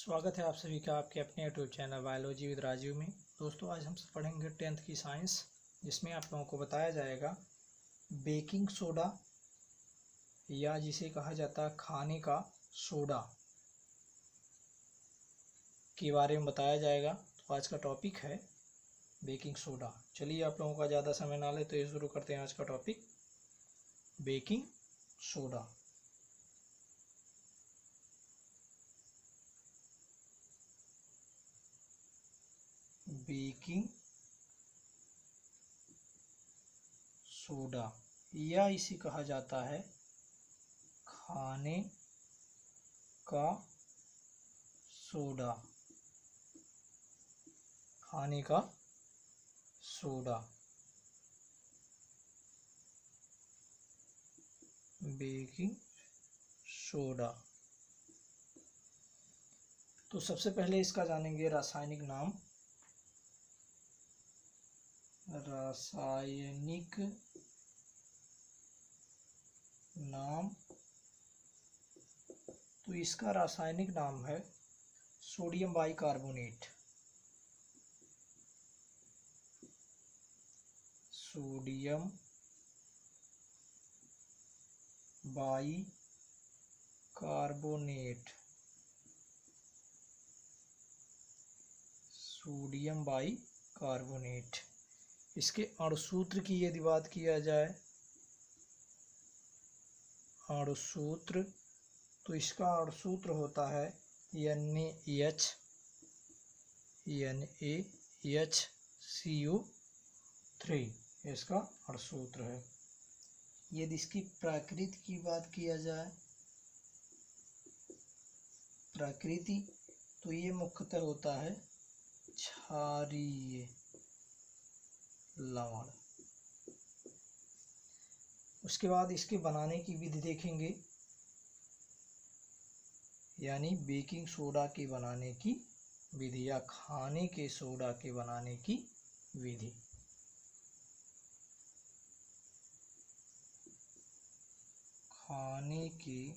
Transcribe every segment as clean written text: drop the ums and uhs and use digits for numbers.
स्वागत है आप सभी का आपके अपने YouTube channel biology with Rajeev में। दोस्तों, आज हम पढ़ेंगे 10th की साइंस, जिसमें आप लोगों को बताया जाएगा बेकिंग सोडा या जिसे कहा जाता है खाने का सोडा के बारे में बताया जाएगा। तो आज का टॉपिक है बेकिंग सोडा। चलिए, आप लोगों का ज़्यादा समय ना ले तो ये शुरू करते हैं आज का topic, baking soda. Baking soda या इसे कहा जाता है खाने का सोडा। खाने का सोडा, बेकिंग सोडा। तो सबसे पहले इसका जानेंगे रासायनिक नाम। रासायनिक नाम, तो इसका रासायनिक नाम है sodium bicarbonate. Sodium bicarbonate. Sodium bicarbonate. इसके अणुसूत्र की यदि बात किया जाए, अणुसूत्र, तो इसका अणुसूत्र होता है NaHCO3। इसका अणुसूत्र है। यदि इसकी प्रकृति की बात किया जाए, प्रकृति, तो ये मुख्यतः होता है क्षारीय लवण। उसके बाद इसके बनाने की विधि देखेंगे, यानी बेकिंग सोडा के बनाने की विधि या खाने के सोडा के बनाने की विधि। खाने के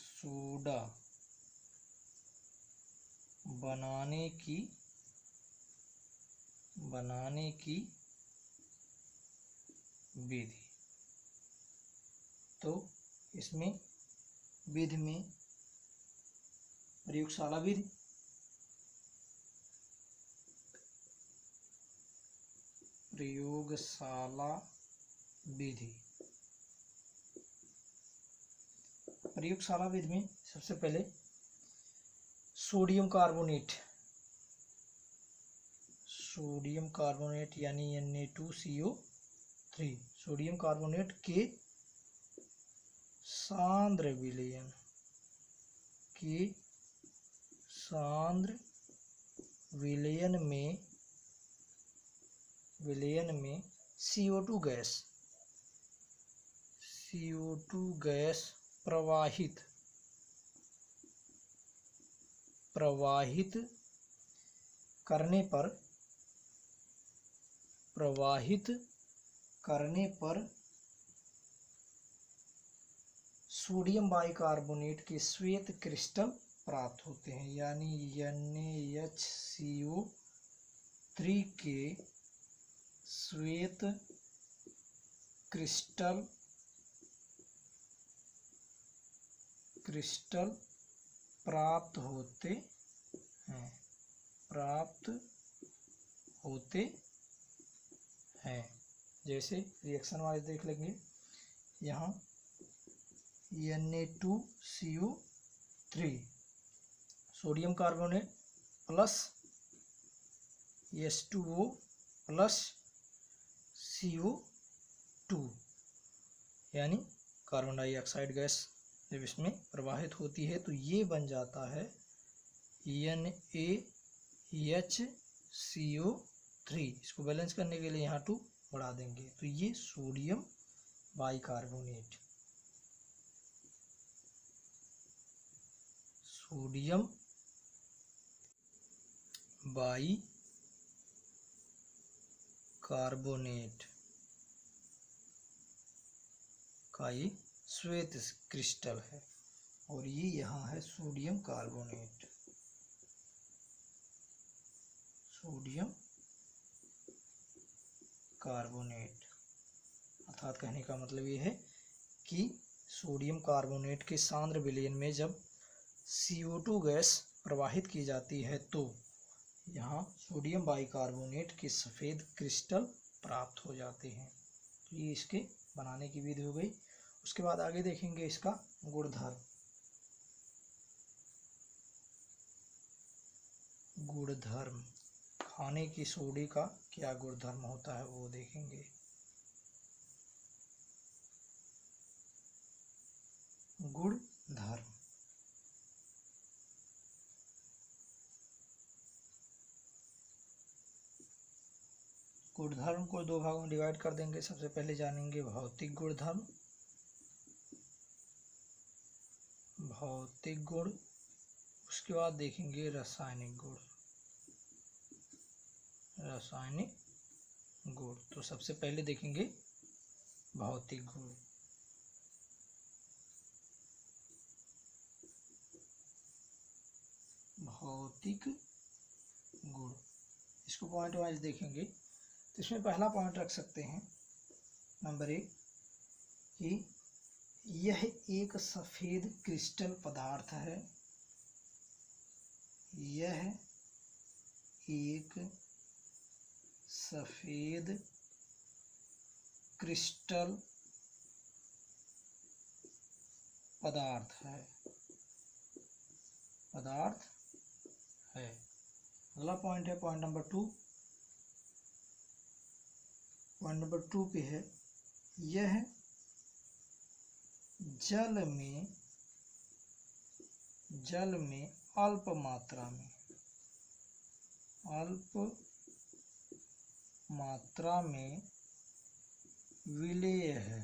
सोडा बनाने की विधि। तो इसमें विधि में प्रयोगशाला विधि, प्रयोगशाला विधि। प्रयोगशाला विधि में सबसे पहले सोडियम कार्बोनेट यानी Na2CO3, सोडियम कार्बोनेट के सांद्र विलयन में CO2 गैस प्रवाहित करने पर सोडियम बाइकार्बोनेट के श्वेत क्रिस्टल प्राप्त होते हैं, यानी NaHCO3 के श्वेत क्रिस्टल प्राप्त होते हैं। जैसे रिएक्शन वाइज देख लेंगे, यहाँ Na2CO3 sodium carbonate plus H2O plus CO2 यानी कार्बन डाइऑक्साइड गैस जब इसमें प्रवाहित होती है तो ये बन जाता है NaHCO3। इसको बैलेंस करने के लिए यहाँ 2 बढ़ा देंगे, तो ये सोडियम बाइकार्बोनेट, सोडियम बाइकार्बोनेट का ये श्वेत क्रिस्टल है। और ये यहाँ है सोडियम कार्बोनेट। सोडियम कार्बोनेट अर्थात कहने का मतलब ये है कि सोडियम कार्बोनेट के सांद्र विलयन में जब CO2 गैस प्रवाहित की जाती है तो यहाँ सोडियम बाइकार्बोनेट के सफ़ेद क्रिस्टल प्राप्त हो जाते हैं। तो ये इसके बनाने की विधि हो गई। उसके बाद आगे देखेंगे इसका गुणधर्म। गुणधर्म खाने की सोडे का क्या गुणधर्म होता है वो देखेंगे। गुणधर्म गुणधर्म को दो भागों में डिवाइड कर देंगे। सबसे पहले जानेंगे भौतिक गुणधर्म, भौतिक गुण। उसके बाद देखेंगे रासायनिक गुण, रासायनिक गुण। तो सबसे पहले देखेंगे भौतिक गुण। भौतिक गुण इसको पॉइंट वाइज देखेंगे। तो इसमें पहला पॉइंट रख सकते हैं नंबर 1 कि यह एक सफ़ेद क्रिस्टल पदार्थ है। यह एक सफ़ेद क्रिस्टल पदार्थ है। अगला पॉइंट है पॉइंट नंबर 2। पॉइंट नंबर 2 पे है यह जल में अल्प मात्रा में विलेय है।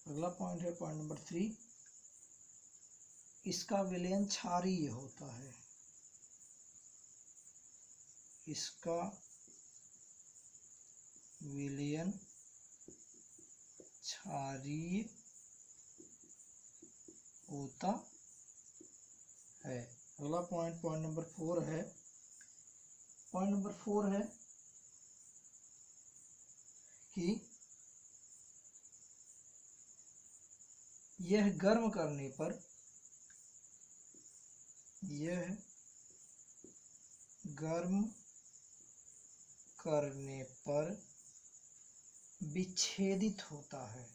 अगला पॉइंट है पॉइंट नंबर 3, इसका विलयन क्षारीय होता है। इसका विलयन क्षारीय होता है। अगला पॉइंट नंबर 4 है। पॉइंट नंबर 4 है कि यह गर्म करने पर विच्छेदित होता है।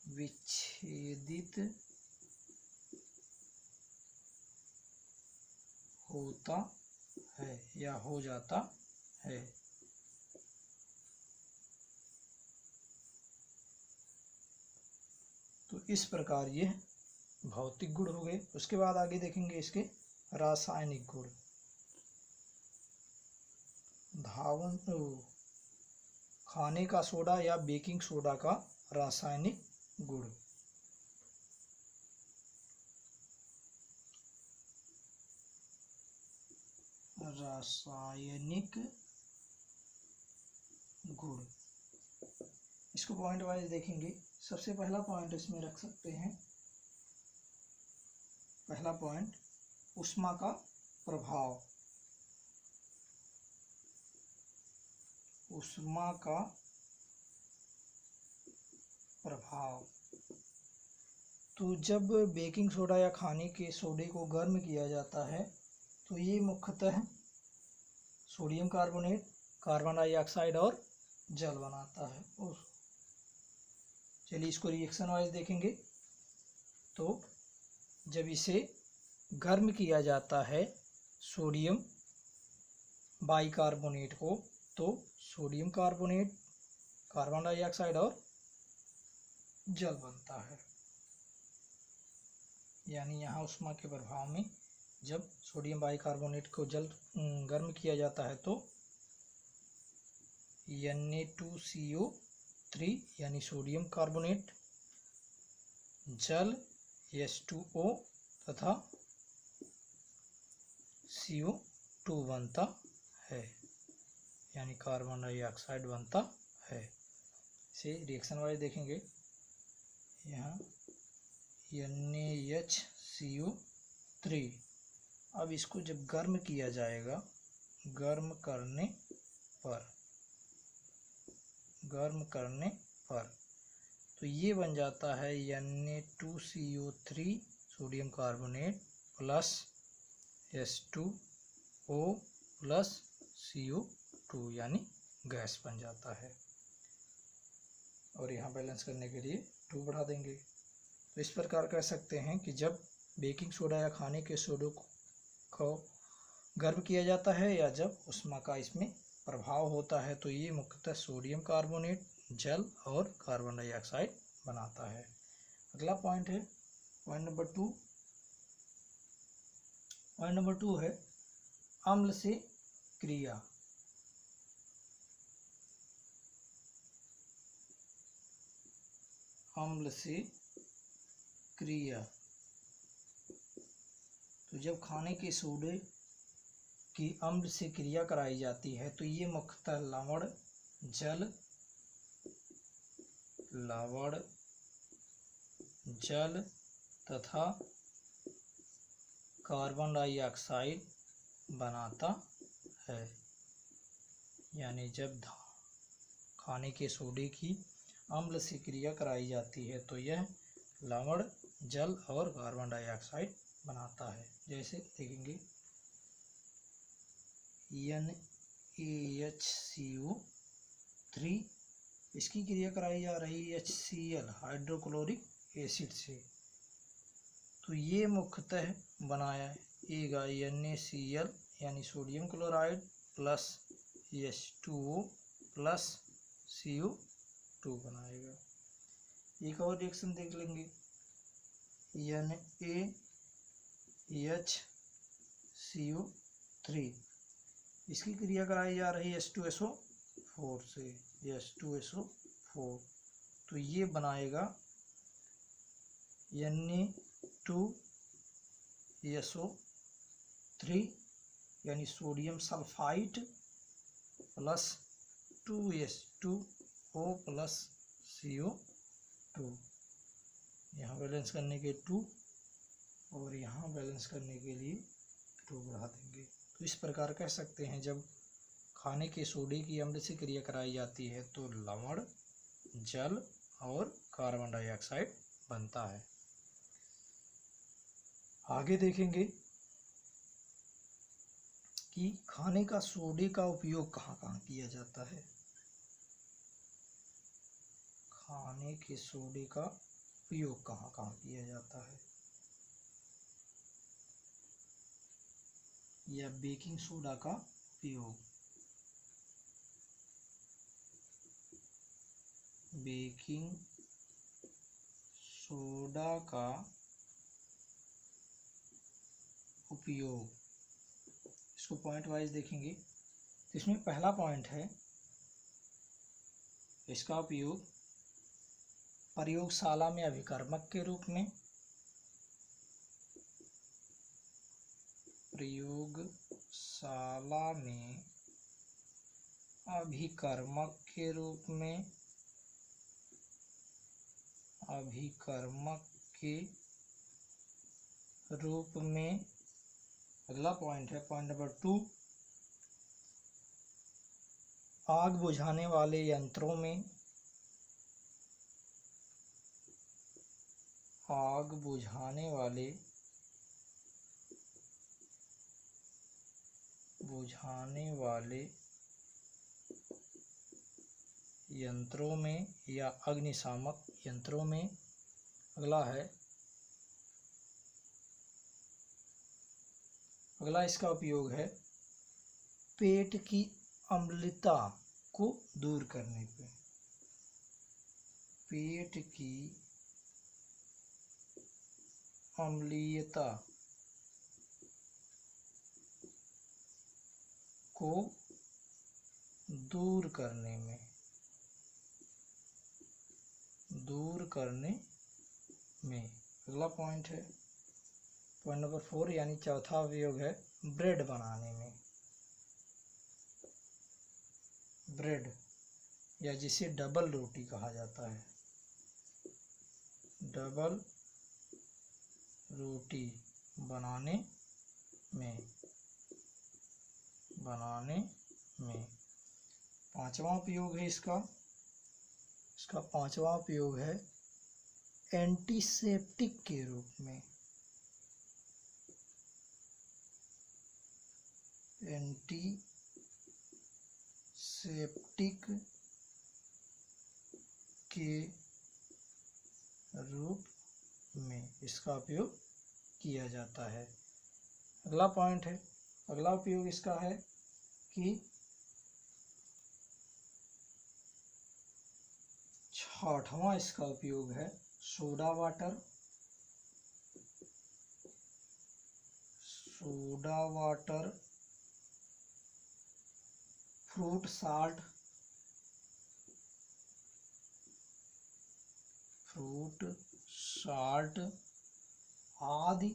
विच्छेदित होता है या हो जाता है। तो इस प्रकार ये भौतिक गुण हो गए। उसके बाद आगे देखेंगे इसके रासायनिक गुण। खाने का सोडा या बेकिंग सोडा का रासायनिक गुण। रासायनिक गुण इसको पॉइंट वाइज देखेंगे। सबसे पहला पॉइंट इसमें रख सकते हैं, पहला पॉइंट ऊष्मा का प्रभाव। ऊष्मा का प्रभाव तो जब बेकिंग सोडा या खाने के सोडे को गर्म किया जाता है तो ये मुख्यतः सोडियम कार्बोनेट, कार्बन डाइऑक्साइड और जल बनाता है। चलिए इसको रिएक्शन वाइज देखेंगे। तो जब इसे गर्म किया जाता है सोडियम बाइकार्बोनेट को, तो सोडियम कार्बोनेट, कार्बन डाइऑक्साइड और जल बनता है। यानी यहाँ ऊष्मा के प्रभाव में जब सोडियम बाइकार्बोनेट को गर्म किया जाता है तो Na2CO3 यानी सोडियम कार्बोनेट, जल H2O तथा CO2 बनता है, यानी कार्बन डाइऑक्साइड बनता है। से रिएक्शन वाइज देखेंगे। यहाँ NaHCO3, अब इसको जब गर्म किया जाएगा, गर्म करने पर तो ये बन जाता है Na2CO3 sodium carbonate plus H2O plus CO2 यानी गैस बन जाता है। और यहाँ बैलेंस करने के लिए 2 बढ़ा देंगे। तो इस प्रकार कह सकते हैं कि जब बेकिंग सोडा या खाने के सोडे को गर्म किया जाता है या जब ऊष्मा का इसमें प्रभाव होता है तो ये मुख्यतः सोडियम कार्बोनेट, जल और कार्बन डाइऑक्साइड बनाता है। अगला पॉइंट है पॉइंट नंबर 2 है अम्ल से क्रिया। अम्ल से क्रिया, तो जब खाने के सोडे की अम्ल से क्रिया कराई जाती है तो ये मुख्यतः लवण, जल तथा कार्बन डाइऑक्साइड बनाता है। यानी जब खाने के सोडे की अम्ल से क्रिया कराई जाती है तो यह लवण, जल और कार्बन डाइऑक्साइड बनाता है। जैसे देखेंगे NaHCO3, इसकी क्रिया कराई जा रही है HCl हाइड्रोक्लोरिक एसिड से, तो ये मुख्यतः बनाएगा NaCl यानी sodium chloride plus H2O plus CO2 बनाएगा। एक और रिएक्शन देख लेंगे, NaHCO3, इसकी क्रिया कराई जा रही है H2SO4 से, H2SO4, तो ये बनाएगा Na2SO3 यानी sodium sulphide plus 2H2O plus CO2। यहाँ बैलेंस करने के 2 और यहाँ बैलेंस करने के लिए 2 बढ़ा देंगे। तो इस प्रकार कह सकते हैं जब खाने के सोडे की अम्ल से क्रिया कराई जाती है तो लवण, जल और कार्बन डाइऑक्साइड बनता है। आगे देखेंगे कि खाने का सोडे का उपयोग कहाँ कहाँ किया जाता है। खाने के सोडे का उपयोग कहाँ कहाँ किया जाता है, या बेकिंग सोडा का उपयोग, बेकिंग सोडा का उपयोग, इसको पॉइंट वाइज देखेंगे। इसमें पहला पॉइंट है इसका उपयोग प्रयोगशाला में अभिकर्मक के रूप में, प्रयोगशाला में अभिकर्मक के रूप में, अभिकर्मक के रूप में। अगला पॉइंट है पॉइंट नंबर 2, आग बुझाने वाले यंत्रों में, आग बुझाने वाले यंत्रों में या अग्निशामक यंत्रों में। अगला इसका उपयोग है पेट की अम्लता को दूर करने पे, पेट की अम्लीयता को दूर करने में। अगला पॉइंट है पॉइंट नंबर 4 यानी चौथा उपयोग है ब्रेड बनाने में। ब्रेड या जिसे डबल रोटी कहा जाता है, डबल रोटी बनाने में पांचवा उपयोग है इसका पांचवा उपयोग है एंटीसेप्टिक के रूप में। एंटीसेप्टिक के रूप में इसका उपयोग किया जाता है। अगला पॉइंट है, अगला उपयोग इसका है कि छठवां इसका उपयोग है सोडा वाटर, फ्रूट साल्ट आदि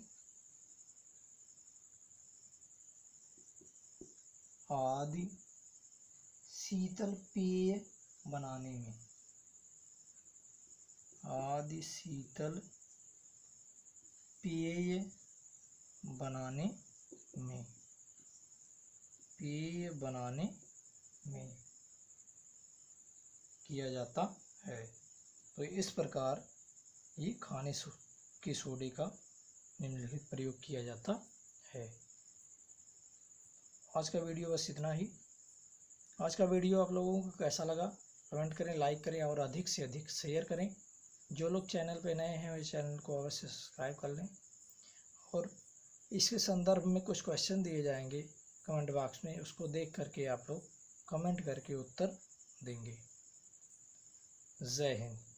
शीतल पेय बनाने में, किया जाता है। तो इस प्रकार ये खाने के सोडे का निम्नलिखित प्रयोग किया जाता है। आज का वीडियो बस इतना ही। आज का वीडियो आप लोगों को कैसा लगा कमेंट करें, लाइक करें और अधिक से अधिक शेयर करें। जो लोग चैनल पे नए हैं वे चैनल को अवश्य सब्सक्राइब कर लें। और इसके संदर्भ में कुछ क्वेश्चन दिए जाएंगे कमेंट बॉक्स में, उसको देख करके आप लोग कमेंट करके उत्तर देंगे। जय हिंद।